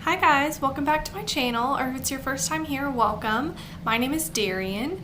Hi guys, welcome back to my channel, or if it's your first time here, welcome. My name is Darian.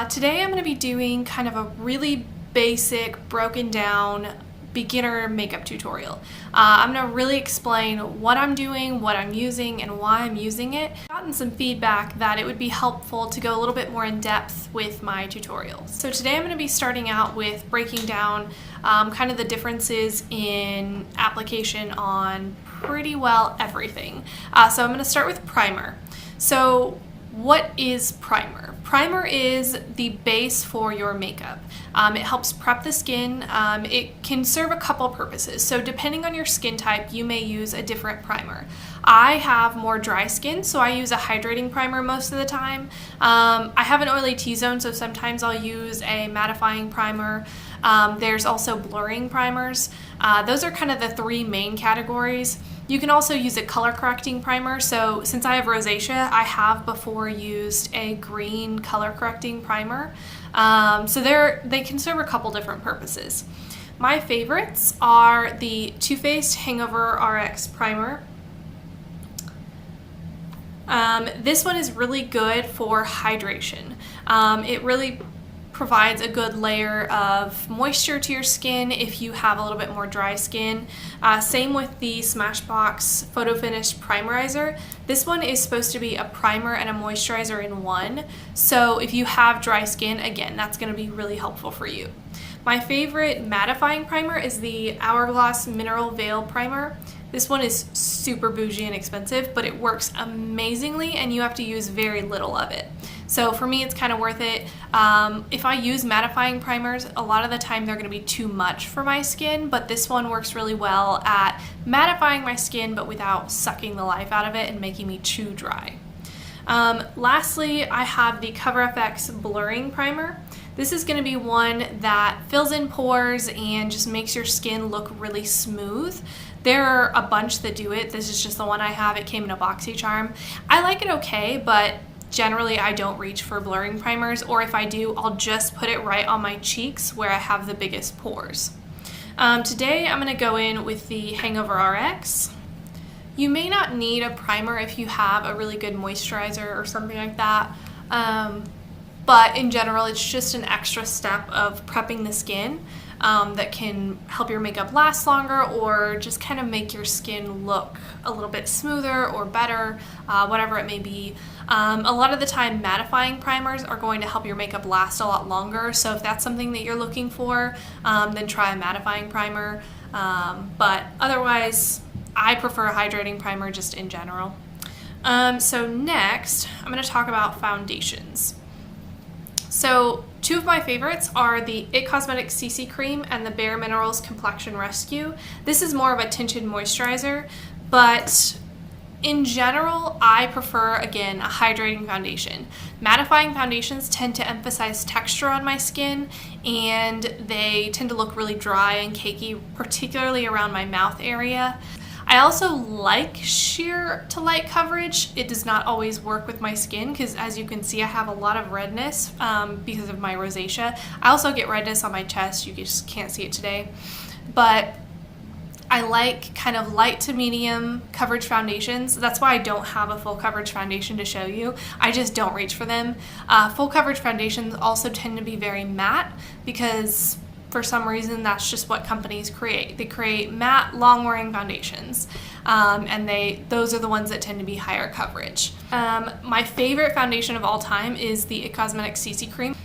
Today I'm going to be doing kind of a really basic, broken down beginner makeup tutorial. I'm going to really explain what I'm doing, what I'm using, and why I'm using it. I've gotten some feedback that it would be helpful to go a little bit more in depth with my tutorials. So today I'm going to be starting out with breaking down kind of the differences in application on pretty well everything. So I'm going to start with primer. So what is primer? Primer is the base for your makeup. It helps prep the skin. It can serve a couple purposes. So depending on your skin type, you may use a different primer. I have more dry skin, so I use a hydrating primer most of the time. I have an oily T-zone, so sometimes I'll use a mattifying primer. There's also blurring primers. Those are kind of the three main categories. You can also use a color correcting primer. So since I have rosacea, I have before used a green color correcting primer. So they can serve a couple different purposes. My favorites are the Too Faced Hangover RX primer. This one is really good for hydration. It really provides a good layer of moisture to your skin if you have a little bit more dry skin. Same with the Smashbox Photo Finish Primerizer. This one is supposed to be a primer and a moisturizer in one. So if you have dry skin, again, that's going to be really helpful for you. My favorite mattifying primer is the Hourglass Mineral Veil Primer. This one is super bougie and expensive, but it works amazingly and you have to use very little of it. So for me, it's kind of worth it. If I use mattifying primers, a lot of the time they're going to be too much for my skin, but this one works really well at mattifying my skin, but without sucking the life out of it and making me too dry. Lastly, I have the CoverFX Blurring Primer. This is going to be one that fills in pores and just makes your skin look really smooth. There are a bunch that do it. This is just the one I have. It came in a BoxyCharm. I like it okay, but generally I don't reach for blurring primers, or if I do, I'll just put it right on my cheeks where I have the biggest pores. Today I'm going to go in with the Hangover RX. You may not need a primer if you have a really good moisturizer or something like that, but in general it's just an extra step of prepping the skin that can help your makeup last longer or just kind of make your skin look a little bit smoother or better, whatever it may be. A lot of the time mattifying primers are going to help your makeup last a lot longer, so if that's something that you're looking for, then try a mattifying primer, but otherwise I prefer a hydrating primer just in general. So next I'm going to talk about foundations. So two of my favorites are the IT Cosmetics CC Cream and the Bare Minerals Complexion Rescue. This is more of a tinted moisturizer, but in general, I prefer, again, a hydrating foundation. Mattifying foundations tend to emphasize texture on my skin, and they tend to look really dry and cakey, particularly around my mouth area. I also like sheer to light coverage. It does not always work with my skin because, as you can see, I have a lot of redness because of my rosacea. I also get redness on my chest. You just can't see it today. But I like kind of light to medium coverage foundations. That's why I don't have a full coverage foundation to show you. I just don't reach for them. Full coverage foundations also tend to be very matte because for some reason that's just what companies create. They create matte, long-wearing foundations, and those are the ones that tend to be higher coverage. My favorite foundation of all time is the IT Cosmetics CC Cream.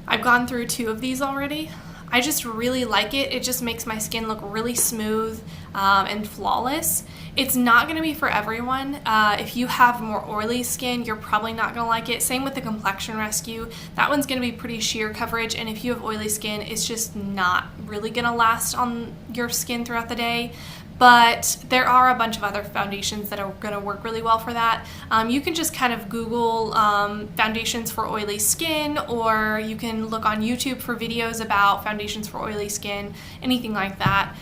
I've gone through two of these already. I just really like it. It just makes my skin look really smooth and flawless. It's not going to be for everyone. If you have more oily skin, you're probably not going to like it. Same with the Complexion Rescue. That one's going to be pretty sheer coverage, and if you have oily skin, it's just not really going to last on your skin throughout the day. But there are a bunch of other foundations that are going to work really well for that. You can just kind of Google foundations for oily skin, or you can look on YouTube for videos about foundations for oily skin, anything like that.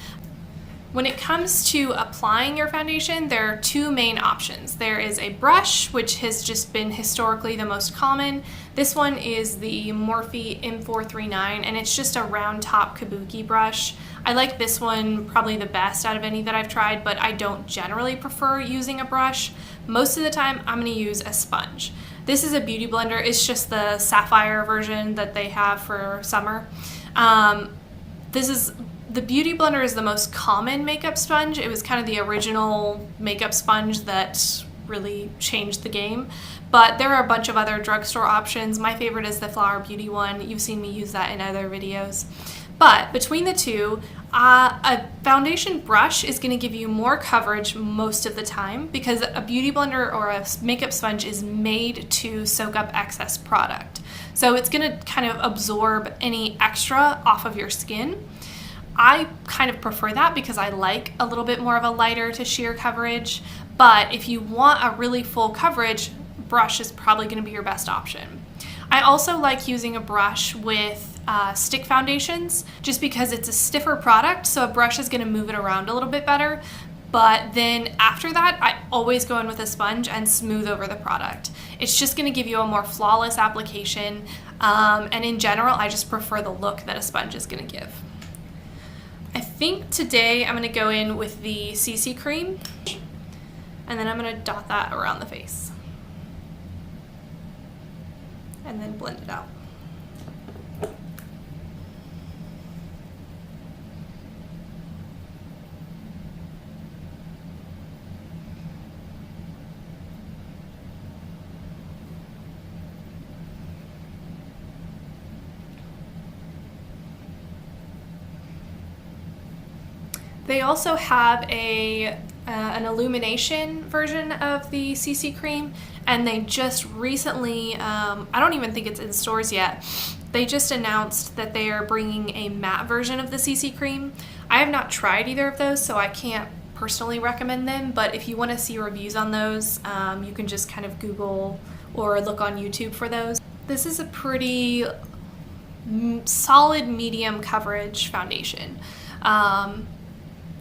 When it comes to applying your foundation, there are two main options. There is a brush, which has just been historically the most common. This one is the Morphe M439, and it's just a round top kabuki brush. I like this one probably the best out of any that I've tried, but I don't generally prefer using a brush. Most of the time, I'm gonna use a sponge. This is a beauty blender. It's just the sapphire version that they have for summer. The Beauty Blender is the most common makeup sponge. It was kind of the original makeup sponge that really changed the game. But there are a bunch of other drugstore options. My favorite is the Flower Beauty one. You've seen me use that in other videos. But between the two, a foundation brush is going to give you more coverage most of the time because a beauty blender or a makeup sponge is made to soak up excess product. So it's going to kind of absorb any extra off of your skin. I kind of prefer that because I like a little bit more of a lighter to sheer coverage, but if you want a really full coverage, brush is probably going to be your best option. I also like using a brush with stick foundations just because it's a stiffer product, so a brush is going to move it around a little bit better, but then after that, I always go in with a sponge and smooth over the product. It's just going to give you a more flawless application, and in general, I just prefer the look that a sponge is going to give. I think today I'm going to go in with the CC cream, and then I'm going to dot that around the face and then blend it out. They also have an illumination version of the CC cream, and they just recently, I don't even think it's in stores yet, they just announced that they are bringing a matte version of the CC cream. I have not tried either of those, so I can't personally recommend them, but if you want to see reviews on those, you can just kind of Google or look on YouTube for those. This is a pretty solid medium coverage foundation.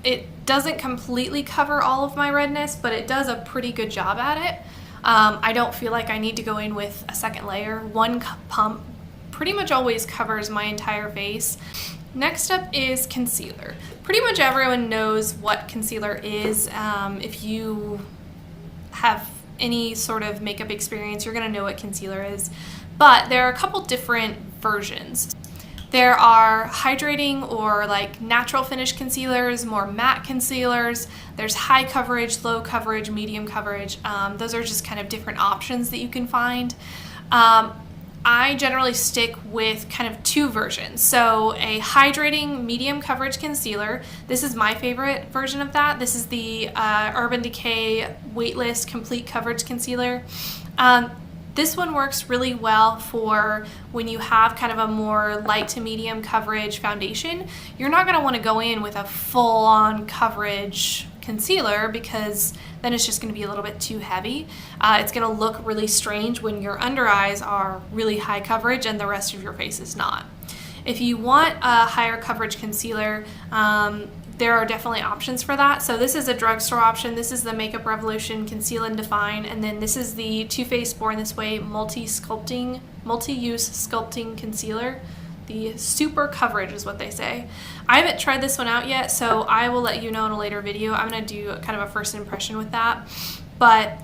It doesn't completely cover all of my redness, but it does a pretty good job at it. I don't feel like I need to go in with a second layer. One pump pretty much always covers my entire face. Next up is concealer. Pretty much everyone knows what concealer is. If you have any sort of makeup experience, you're gonna know what concealer is. But there are a couple different versions. There are hydrating or like natural finish concealers, more matte concealers. There's high coverage, low coverage, medium coverage. Those are just kind of different options that you can find. I generally stick with kind of two versions. So a hydrating medium coverage concealer. This is my favorite version of that. This is the Urban Decay Weightless Complete Coverage Concealer. This one works really well for when you have kind of a more light to medium coverage foundation. You're not going to want to go in with a full-on coverage concealer because then it's just going to be a little bit too heavy. It's going to look really strange when your under eyes are really high coverage and the rest of your face is not. If you want a higher coverage concealer, there are definitely options for that. So this is a drugstore option. This is the Makeup Revolution Conceal and Define, and then this is the Too Faced Born This Way multi-use sculpting concealer. The super coverage is what they say. I haven't tried this one out yet, so I will let you know in a later video. I'm gonna do kind of a first impression with that. But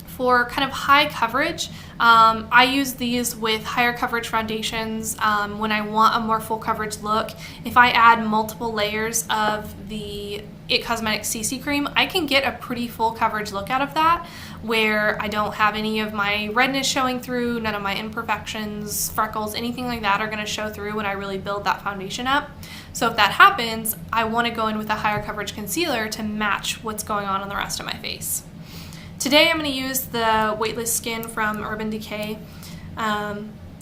for kind of high coverage, I use these with higher coverage foundations when I want a more full coverage look. If I add multiple layers of the IT Cosmetics CC cream, I can get a pretty full coverage look out of that where I don't have any of my redness showing through, none of my imperfections, freckles, anything like that are gonna show through when I really build that foundation up. So if that happens, I wanna go in with a higher coverage concealer to match what's going on the rest of my face. Today I'm going to use the Weightless Skin from Urban Decay.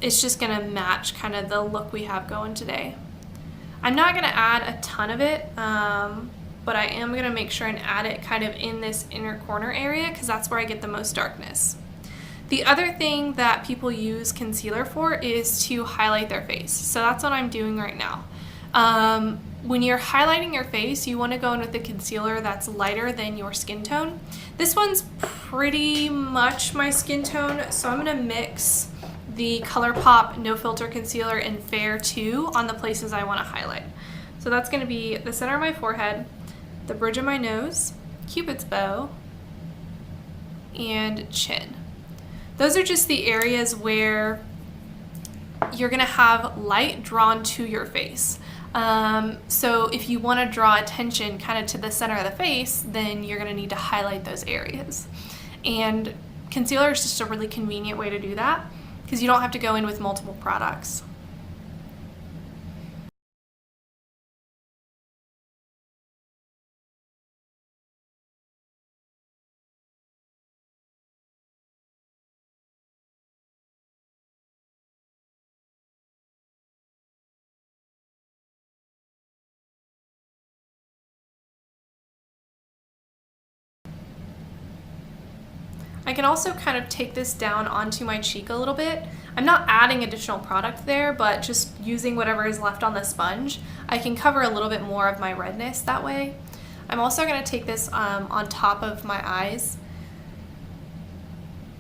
It's just going to match kind of the look we have going today. I'm not going to add a ton of it, but I am going to make sure and add it kind of in this inner corner area because that's where I get the most darkness. The other thing that people use concealer for is to highlight their face. So that's what I'm doing right now. when you're highlighting your face, you want to go in with a concealer that's lighter than your skin tone. This one's pretty much my skin tone, so I'm going to mix the Colourpop No Filter Concealer in Fair 2 on the places I want to highlight. So that's going to be the center of my forehead, the bridge of my nose, Cupid's bow, and chin. Those are just the areas where you're going to have light drawn to your face. So if you want to draw attention kind of to the center of the face, then you're going to need to highlight those areas. And concealer is just a really convenient way to do that because you don't have to go in with multiple products. I can also kind of take this down onto my cheek a little bit. I'm not adding additional product there, but just using whatever is left on the sponge, I can cover a little bit more of my redness that way. I'm also going to take this on top of my eyes.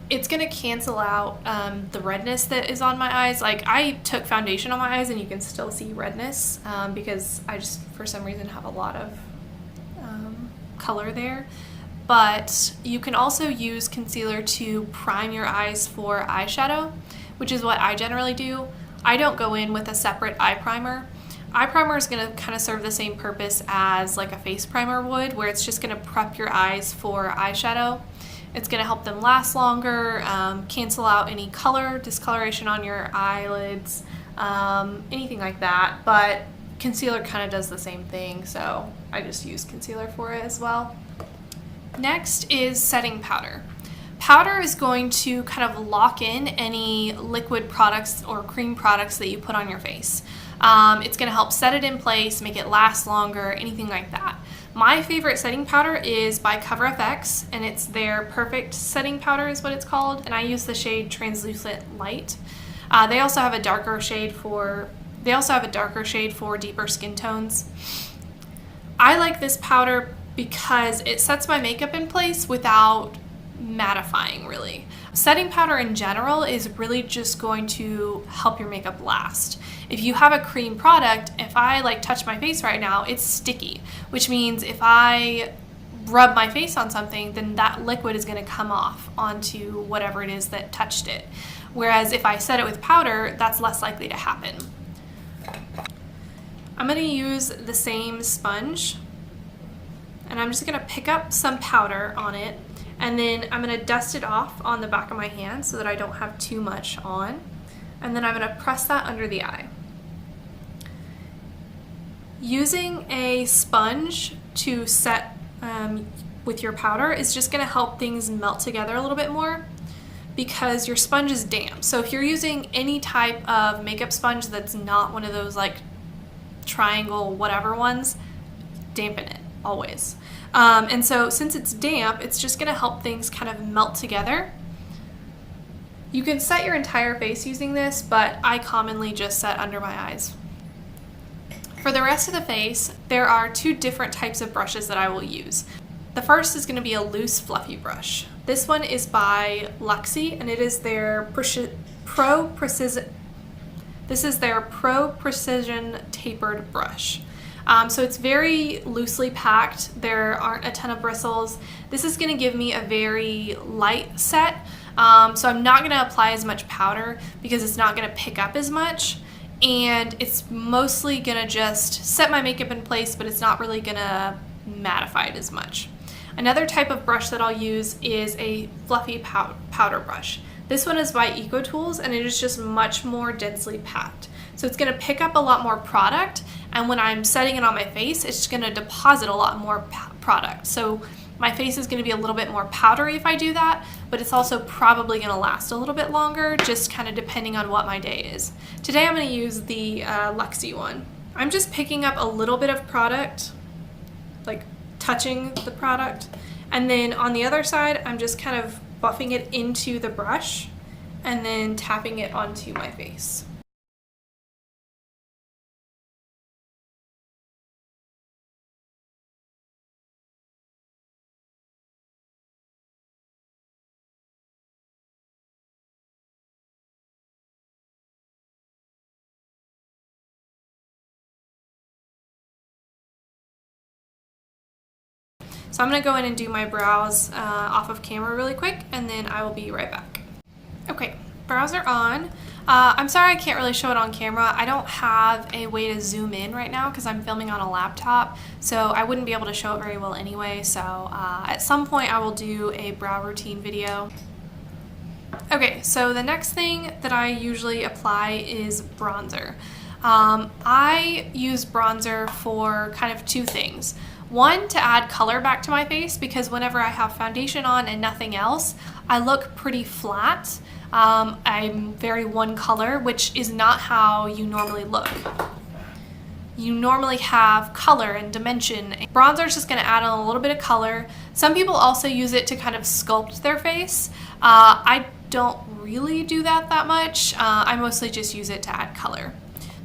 It's going to cancel out the redness that is on my eyes. Like, I took foundation on my eyes and you can still see redness because I just, for some reason, have a lot of color there. But you can also use concealer to prime your eyes for eyeshadow, which is what I generally do. I don't go in with a separate eye primer. Eye primer is going to kind of serve the same purpose as like a face primer would, where it's just going to prep your eyes for eyeshadow. It's going to help them last longer, cancel out any color discoloration on your eyelids, anything like that. But concealer kind of does the same thing, so I just use concealer for it as well. Next is setting powder. Powder is going to kind of lock in any liquid products or cream products that you put on your face. It's going to help set it in place, make it last longer, anything like that. My favorite setting powder is by Cover FX, and it's their Perfect Setting Powder is what it's called, and I use the shade Translucent Light. They also have a darker shade for deeper skin tones. I like this powder because it sets my makeup in place without mattifying, really. Setting powder in general is really just going to help your makeup last. If you have a cream product, if I like touch my face right now, it's sticky, which means if I rub my face on something, then that liquid is going to come off onto whatever it is that touched it. Whereas if I set it with powder, that's less likely to happen. I'm going to use the same sponge, and I'm just going to pick up some powder on it, and then I'm going to dust it off on the back of my hand so that I don't have too much on, and then I'm going to press that under the eye. Using a sponge to set with your powder is just going to help things melt together a little bit more because your sponge is damp. So if you're using any type of makeup sponge that's not one of those like triangle whatever ones, dampen it always. And so since it's damp, it's just going to help things kind of melt together. You can set your entire face using this, but I commonly just set under my eyes. For the rest of the face, there are two different types of brushes that I will use. The first is going to be a loose fluffy brush. This one is by Luxie, and it is their Pro Precision Tapered brush. So it's very loosely packed. There aren't a ton of bristles. This is going to give me a very light set. So I'm not going to apply as much powder because it's not going to pick up as much. And it's mostly going to just set my makeup in place, but it's not really going to mattify it as much. Another type of brush that I'll use is a fluffy powder brush. This one is by EcoTools, and it is just much more densely packed. So it's going to pick up a lot more product, and when I'm setting it on my face, it's going to deposit a lot more product. So my face is going to be a little bit more powdery if I do that, but it's also probably going to last a little bit longer, just kind of depending on what my day is. Today I'm going to use the Luxie one. I'm just picking up a little bit of product, like touching the product, and then on the other side I'm just kind of buffing it into the brush and then tapping it onto my face. So I'm gonna go in and do my brows off of camera really quick, and then I will be right back. Okay, brows are on. I'm sorry I can't really show it on camera. I don't have a way to zoom in right now because I'm filming on a laptop, so I wouldn't be able to show it very well anyway. So at some point I will do a brow routine video. Okay, so the next thing that I usually apply is bronzer. I use bronzer for kind of two things. One, to add color back to my face, because whenever I have foundation on and nothing else, I look pretty flat. I'm very one color, which is not how you normally look. You normally have color and dimension. Bronzer is just going to add on a little bit of color. Some people also use it to kind of sculpt their face. I don't really do that much. I mostly just use it to add color.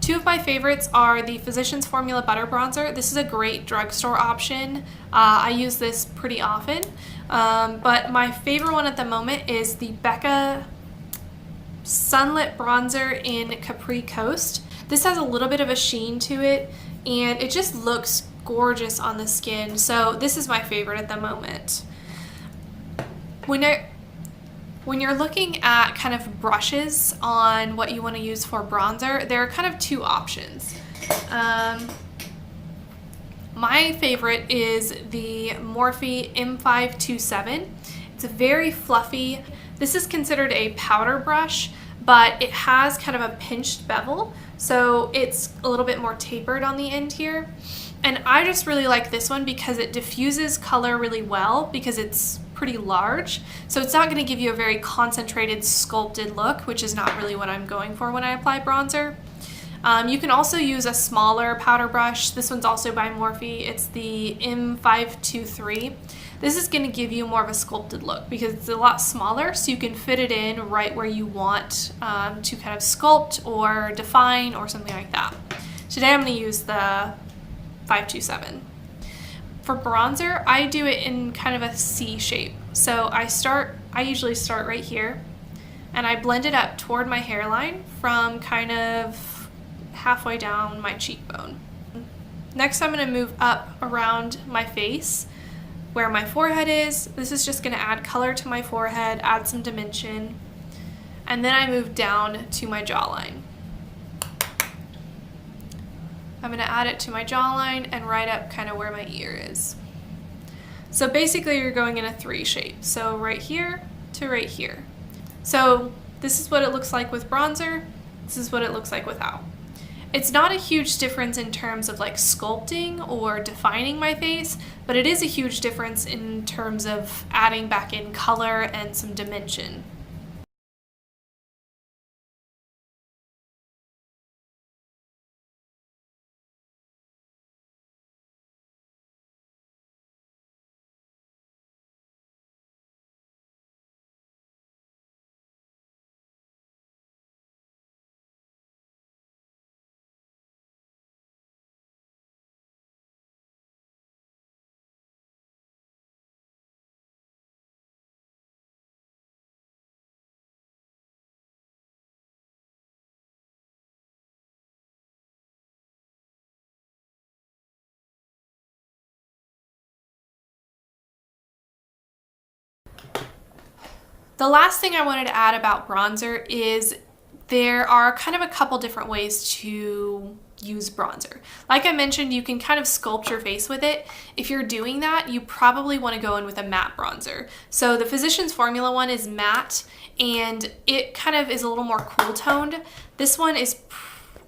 Two of my favorites are the Physicians Formula Butter Bronzer. This is a great drugstore option. I use this pretty often. But my favorite one at the moment is the BECCA Sunlit Bronzer in Capri Coast. This has a little bit of a sheen to it, and it just looks gorgeous on the skin. So this is my favorite at the moment. When you're looking at kind of brushes on what you want to use for bronzer, there are kind of two options. My favorite is the Morphe M527. It's very fluffy. This is considered a powder brush, but it has kind of a pinched bevel, so it's a little bit more tapered on the end here. And I just really like this one because it diffuses color really well because it's pretty large. So it's not going to give you a very concentrated, sculpted look, which is not really what I'm going for when I apply bronzer. You can also use a smaller powder brush. This one's also by Morphe. It's the M523. This is going to give you more of a sculpted look because it's a lot smaller, so you can fit it in right where you want to kind of sculpt or define or something like that. Today I'm going to use the 527. For bronzer, I do it in kind of a C shape. So I usually start right here, and I blend it up toward my hairline from kind of halfway down my cheekbone. Next, I'm going to move up around my face where my forehead is. This is just going to add color to my forehead, add some dimension, and then I move down to my jawline. I'm going to add it to my jawline and right up kind of where my ear is. So basically you're going in a 3 shape. So right here to right here. So this is what it looks like with bronzer. This is what it looks like without. It's not a huge difference in terms of like sculpting or defining my face, but it is a huge difference in terms of adding back in color and some dimension. The last thing I wanted to add about bronzer is there are kind of a couple different ways to use bronzer. Like I mentioned, you can kind of sculpt your face with it. If you're doing that, you probably want to go in with a matte bronzer. So the Physicians Formula one is matte, and it kind of is a little more cool toned. This one is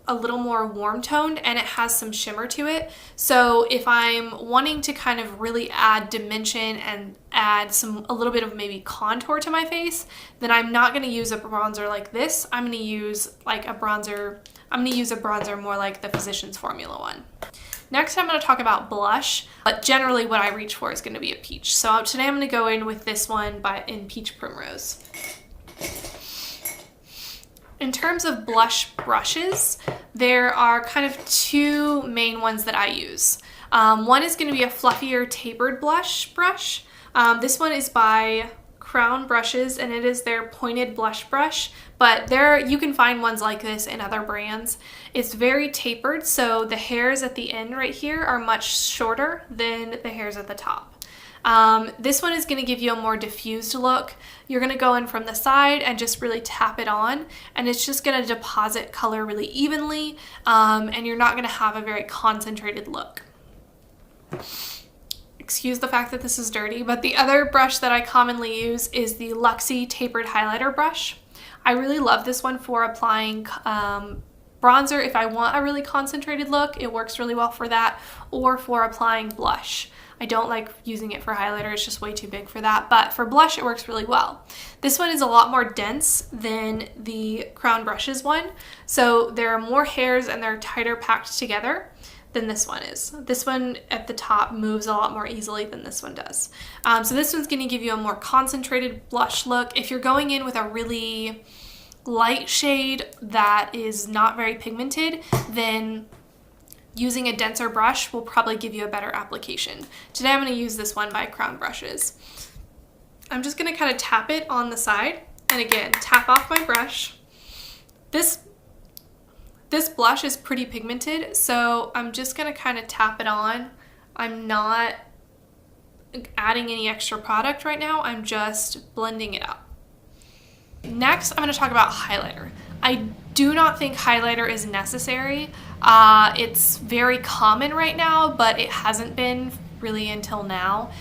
a little more warm toned, and it has some shimmer to it. So if I'm wanting to kind of really add dimension and add a little bit of maybe contour to my face, then I'm not going to use a bronzer like this. I'm going to use like a bronzer. I'm going to use a bronzer more like the Physicians Formula one. Next, I'm going to talk about blush, but generally what I reach for is going to be a peach. So today I'm going to go in with this one in Peach Primrose. In terms of blush brushes, there are kind of two main ones that I use. One is going to be a fluffier tapered blush brush. This one is by Crown Brushes, and it is their pointed blush brush, but you can find ones like this in other brands. It's very tapered, so the hairs at the end right here are much shorter than the hairs at the top. This one is going to give you a more diffused look. You're going to go in from the side and just really tap it on, and it's just going to deposit color really evenly, and you're not going to have a very concentrated look. Excuse the fact that this is dirty, but the other brush that I commonly use is the Luxie Tapered Highlighter brush. I really love this one for applying bronzer. If I want a really concentrated look, it works really well for that, or for applying blush. I don't like using it for highlighter, it's just way too big for that, but for blush it works really well. This one is a lot more dense than the Crown Brushes one, so there are more hairs and they're tighter packed together than this one is. This one at the top moves a lot more easily than this one does. So this one's going to give you a more concentrated blush look. If you're going in with a really light shade that is not very pigmented, then using a denser brush will probably give you a better application. Today I'm going to use this one by Crown Brushes. I'm just going to kind of tap it on the side, and again, tap off my brush. This blush is pretty pigmented, so I'm just going to kind of tap it on. I'm not adding any extra product right now, I'm just blending it up. Next, I'm going to talk about highlighter. I do not think highlighter is necessary. It's very common right now, but it hasn't been really until now.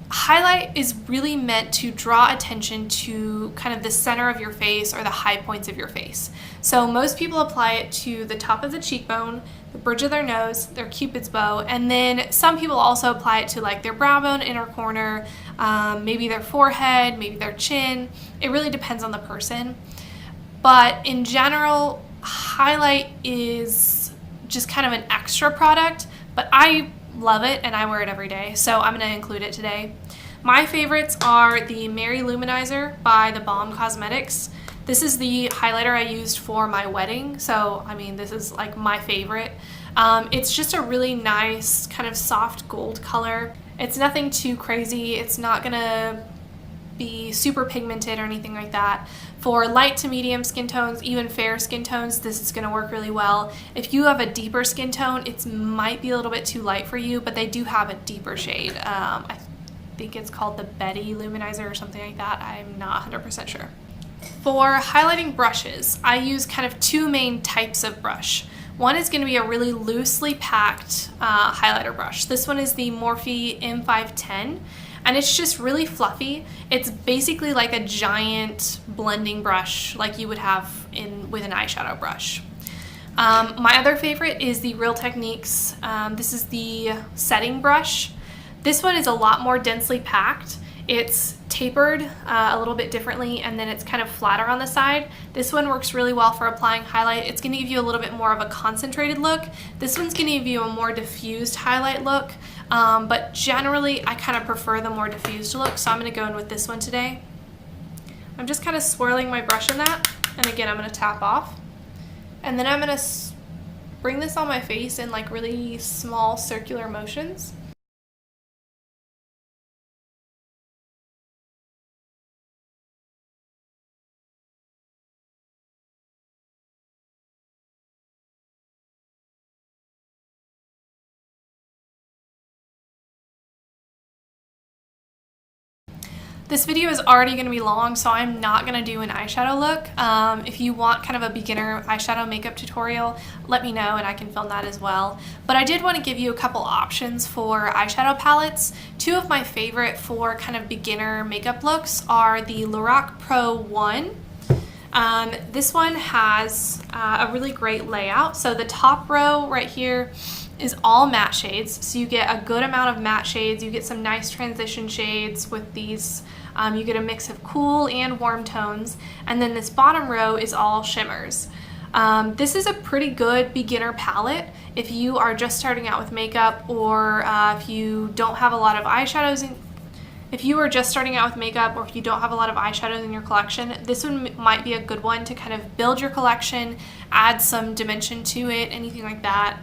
Highlight is really meant to draw attention to kind of the center of your face or the high points of your face. So most people apply it to the top of the cheekbone, the bridge of their nose, their cupid's bow, and then some people also apply it to like their brow bone, inner corner, maybe their forehead, maybe their chin. It really depends on the person. But in general, highlight is just kind of an extra product, but I love it and I wear it every day, so I'm going to include it today. My favorites are the Lou-Manizer by the Balm Cosmetics. This is the highlighter I used for my wedding, so I mean this is like my favorite. It's just a really nice kind of soft gold color. It's nothing too crazy. It's not gonna be super pigmented or anything like that. For light to medium skin tones, even fair skin tones, this is going to work really well. If you have a deeper skin tone, it might be a little bit too light for you, but they do have a deeper shade. I think it's called the Betty Lou-Manizer or something like that. I'm not 100% sure. For highlighting brushes, I use kind of two main types of brush. One is going to be a really loosely packed highlighter brush. This one is the Morphe M510. And it's just really fluffy. It's basically like a giant blending brush like you would have with an eyeshadow brush. My other favorite is the Real Techniques. This is the setting brush. This one is a lot more densely packed. It's tapered a little bit differently, and then it's kind of flatter on the side. This one works really well for applying highlight. It's going to give you a little bit more of a concentrated look. This one's going to give you a more diffused highlight look, but generally I kind of prefer the more diffused look, so I'm going to go in with this one today. I'm just kind of swirling my brush in that, and again I'm going to tap off, and then I'm going to bring this on my face in like really small circular motions. This video is already going to be long, so I'm not going to do an eyeshadow look. If you want kind of a beginner eyeshadow makeup tutorial, let me know and I can film that as well. But I did want to give you a couple options for eyeshadow palettes. Two of my favorite for kind of beginner makeup looks are the Lorac Pro 1. This one has a really great layout. So the top row right here is all matte shades, so you get a good amount of matte shades. You get some nice transition shades with these. You get a mix of cool and warm tones, and then this bottom row is all shimmers. This is a pretty good beginner palette if you are just starting out with makeup, or if you don't have a lot of eyeshadows if you are just starting out with makeup, or if you don't have a lot of eyeshadows in your collection, this one might be a good one to kind of build your collection, add some dimension to it, anything like that.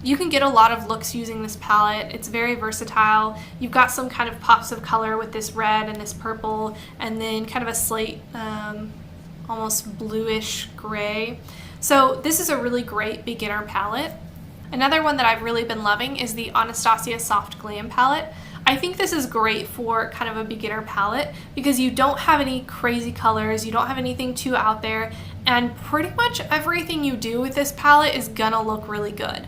You can get a lot of looks using this palette. It's very versatile. You've got some kind of pops of color with this red and this purple, and then kind of a slate, almost bluish gray. So this is a really great beginner palette. Another one that I've really been loving is the Anastasia Soft Glam palette. I think this is great for kind of a beginner palette because you don't have any crazy colors, you don't have anything too out there, and pretty much everything you do with this palette is gonna look really good.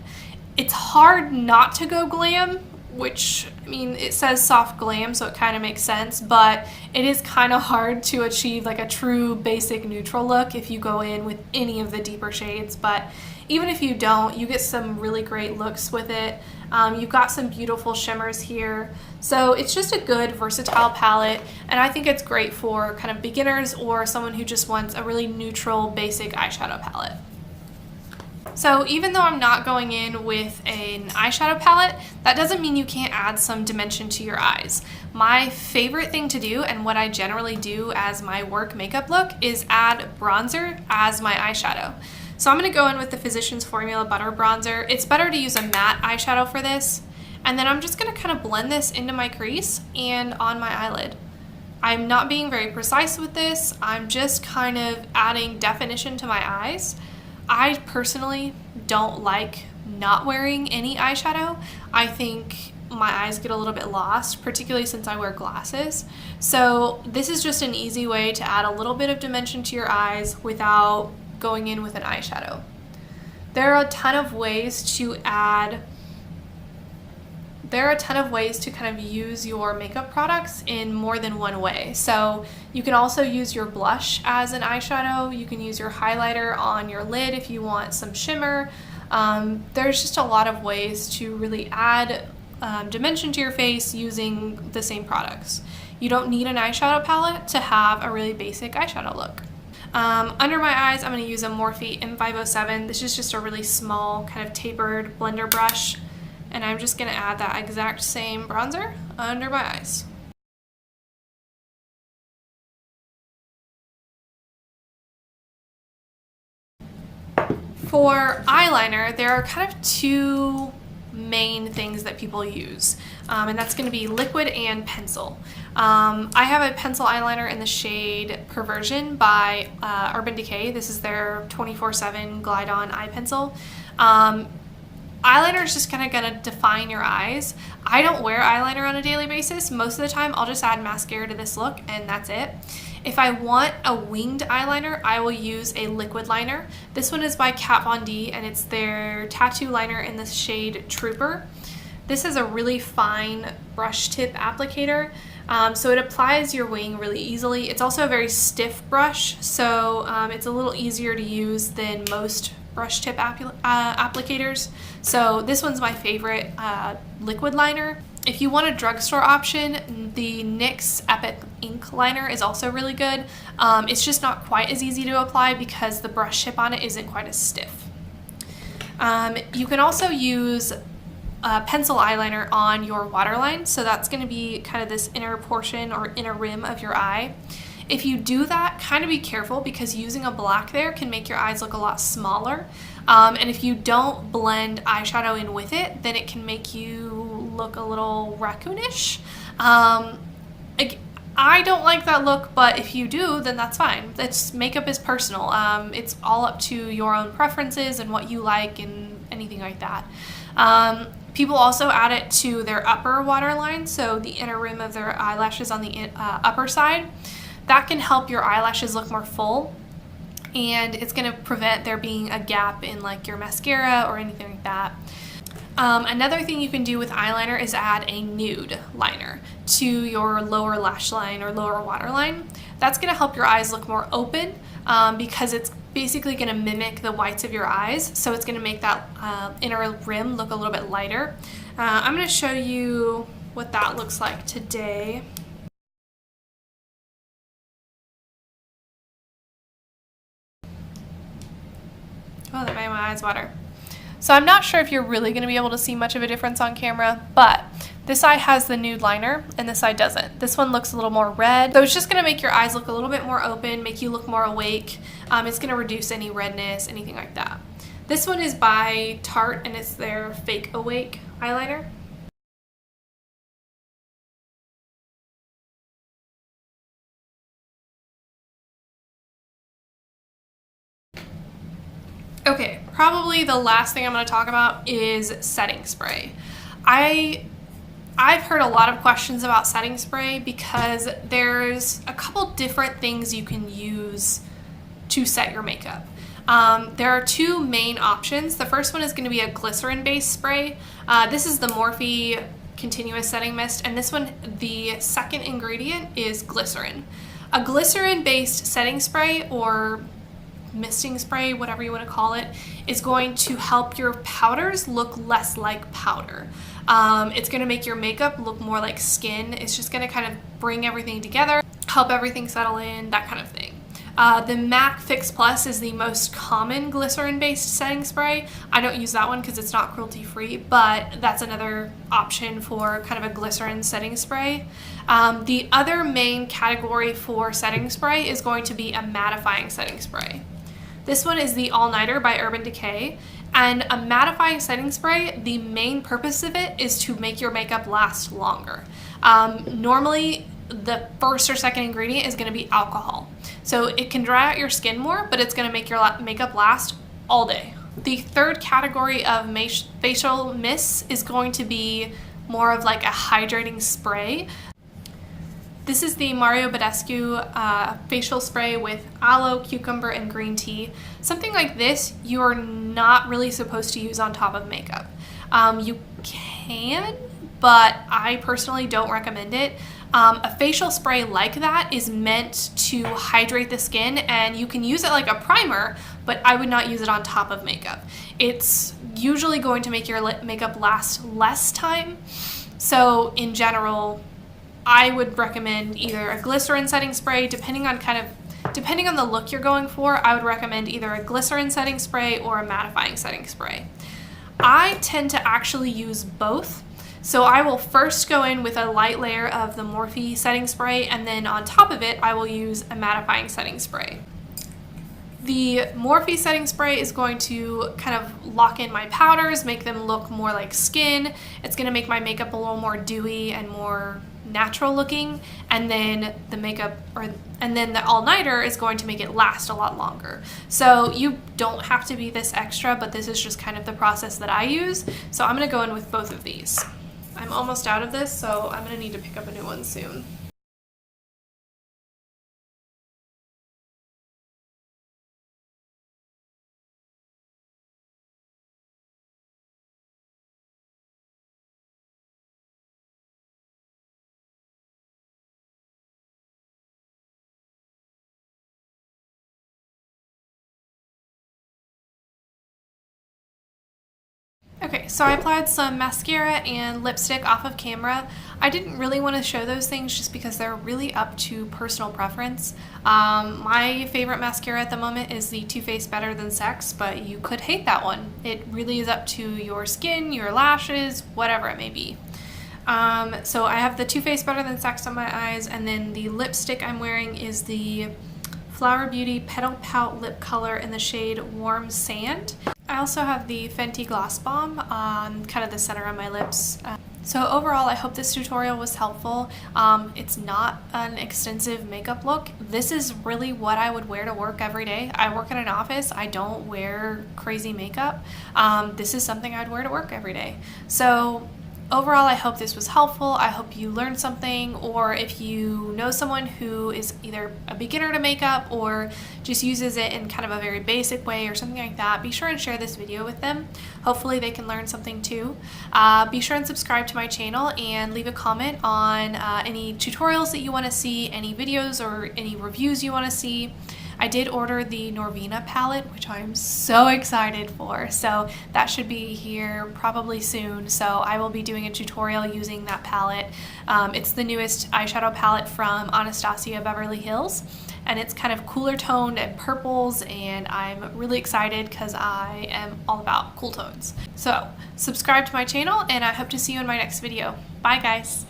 It's hard not to go glam, which, I mean, it says soft glam, so it kind of makes sense, but it is kind of hard to achieve like a true basic neutral look if you go in with any of the deeper shades. But even if you don't, you get some really great looks with it. You've got some beautiful shimmers here. So it's just a good versatile palette, and I think it's great for kind of beginners or someone who just wants a really neutral basic eyeshadow palette. So even though I'm not going in with an eyeshadow palette, that doesn't mean you can't add some dimension to your eyes. My favorite thing to do, and what I generally do as my work makeup look, is add bronzer as my eyeshadow. So I'm going to go in with the Physicians Formula Butter Bronzer. It's better to use a matte eyeshadow for this. And then I'm just going to kind of blend this into my crease and on my eyelid. I'm not being very precise with this. I'm just kind of adding definition to my eyes. I personally don't like not wearing any eyeshadow. I think my eyes get a little bit lost, particularly since I wear glasses. So this is just an easy way to add a little bit of dimension to your eyes without going in with an eyeshadow. There are a ton of ways to kind of use your makeup products in more than one way. So you can also use your blush as an eyeshadow. You can use your highlighter on your lid if you want some shimmer. There's just a lot of ways to really add dimension to your face using the same products. You don't need an eyeshadow palette to have a really basic eyeshadow look. Under my eyes, I'm going to use a Morphe M507. This is just a really small kind of tapered blender brush. And I'm just going to add that exact same bronzer under my eyes. For eyeliner, there are kind of two main things that people use, and that's going to be liquid and pencil. I have a pencil eyeliner in the shade Perversion by Urban Decay. This is their 24/7 Glide On eye pencil. Eyeliner is just kind of going to define your eyes. I don't wear eyeliner on a daily basis. Most of the time I'll just add mascara to this look and that's it. If I want a winged eyeliner, I will use a liquid liner. This one is by Kat Von D and it's their tattoo liner in the shade Trooper. This is a really fine brush tip applicator, so it applies your wing really easily. It's also a very stiff brush, so it's a little easier to use than most brush tip applicators. So this one's my favorite liquid liner. If you want a drugstore option, the NYX Epic Ink Liner is also really good. It's just not quite as easy to apply because the brush tip on it isn't quite as stiff. You can also use pencil eyeliner on your waterline, so that's going to be kind of this inner portion or inner rim of your eye. If you do that, kind of be careful because using a black there can make your eyes look a lot smaller. And if you don't blend eyeshadow in with it, then it can make you look a little raccoonish. I don't like that look, but if you do, then that's fine. Makeup is personal. It's all up to your own preferences and what you like and anything like that. People also add it to their upper waterline, so the inner rim of their eyelashes on the upper side. That can help your eyelashes look more full, and it's going to prevent there being a gap in like your mascara or anything like that. Another thing you can do with eyeliner is add a nude liner to your lower lash line or lower waterline. That's going to help your eyes look more open because it's basically going to mimic the whites of your eyes, so it's going to make that inner rim look a little bit lighter. I'm going to show you what that looks like today. Oh, that made my eyes water. So I'm not sure if you're really going to be able to see much of a difference on camera, but this eye has the nude liner and this eye doesn't. This one looks a little more red. So it's just going to make your eyes look a little bit more open, make you look more awake. It's going to reduce any redness, anything like that. This one is by Tarte and it's their Fake Awake eyeliner. Okay, probably the last thing I'm going to talk about is setting spray. I I've heard a lot of questions about setting spray because there's a couple different things you can use to set your makeup. There are two main options. The first one is going to be a glycerin-based spray. This is the Morphe Continuous Setting Mist, and this one, the second ingredient is glycerin. A glycerin-based setting spray or misting spray, whatever you want to call it, is going to help your powders look less like powder. It's going to make your makeup look more like skin. It's just going to kind of bring everything together, help everything settle in, that kind of thing. The MAC Fix Plus is the most common glycerin-based setting spray. I don't use that one because it's not cruelty-free, but that's another option for kind of a glycerin setting spray. The other main category for setting spray is going to be a mattifying setting spray. This one is the All-Nighter by Urban Decay, and a mattifying setting spray, the main purpose of it is to make your makeup last longer. Normally, the first or second ingredient is going to be alcohol. So it can dry out your skin more, but it's going to make your makeup last all day. The third category of facial mists is going to be more of like a hydrating spray. This is the Mario Badescu facial spray with aloe, cucumber, and green tea. Something like this you are not really supposed to use on top of makeup. You can, but I personally don't recommend it. A facial spray like that is meant to hydrate the skin, and you can use it like a primer, but I would not use it on top of makeup. It's usually going to make your makeup last less time. So in general, I would recommend either a glycerin setting spray, depending on the look you're going for. I would recommend either a glycerin setting spray or a mattifying setting spray. I tend to actually use both. So I will first go in with a light layer of the Morphe setting spray, and then on top of it, I will use a mattifying setting spray. The Morphe setting spray is going to kind of lock in my powders, make them look more like skin. It's going to make my makeup a little more dewy and more natural looking, and then the All-Nighter is going to make it last a lot longer. So you don't have to be this extra, but this is just kind of the process that I use. So I'm going to go in with both of these. I'm almost out of this, so I'm going to need to pick up a new one soon. Okay, so I applied some mascara and lipstick off of camera. I didn't really want to show those things just because they're really up to personal preference. My favorite mascara at the moment is the Too Faced Better Than Sex, but you could hate that one. It really is up to your skin, your lashes, whatever it may be. So I have the Too Faced Better Than Sex on my eyes, and then the lipstick I'm wearing is the Flower Beauty Petal Pout lip color in the shade Warm Sand. I also have the Fenty Gloss Balm on kind of the center of my lips. So overall, I hope this tutorial was helpful. It's not an extensive makeup look. This is really what I would wear to work every day. I work in an office. I don't wear crazy makeup. This is something I'd wear to work every day. So overall, I hope this was helpful. I hope you learned something, or if you know someone who is either a beginner to makeup or just uses it in kind of a very basic way or something like that, be sure and share this video with them. Hopefully they can learn something too. Be sure and subscribe to my channel and leave a comment on any tutorials that you want to see, any videos or any reviews you want to see. I did order the Norvina palette, which I'm so excited for. So that should be here probably soon. So I will be doing a tutorial using that palette. It's the newest eyeshadow palette from Anastasia Beverly Hills. And it's kind of cooler toned and purples, and I'm really excited because I am all about cool tones. So subscribe to my channel, and I hope to see you in my next video. Bye guys!